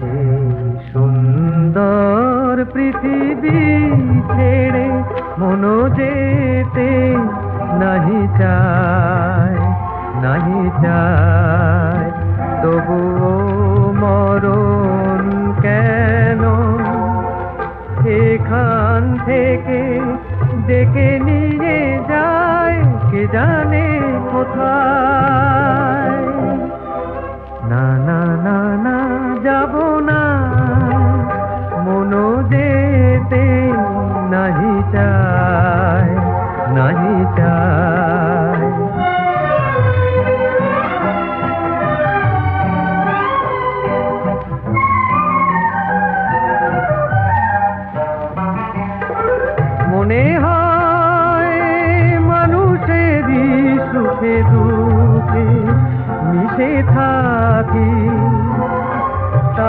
এই সুন্দর পৃথিবী ছেড়ে মনো যেতে নাহি চায়, নাহি চায়। তবুও মরণ কেন এখান থেকে ডেকে নিয়ে যায় কে জানে কোথায়।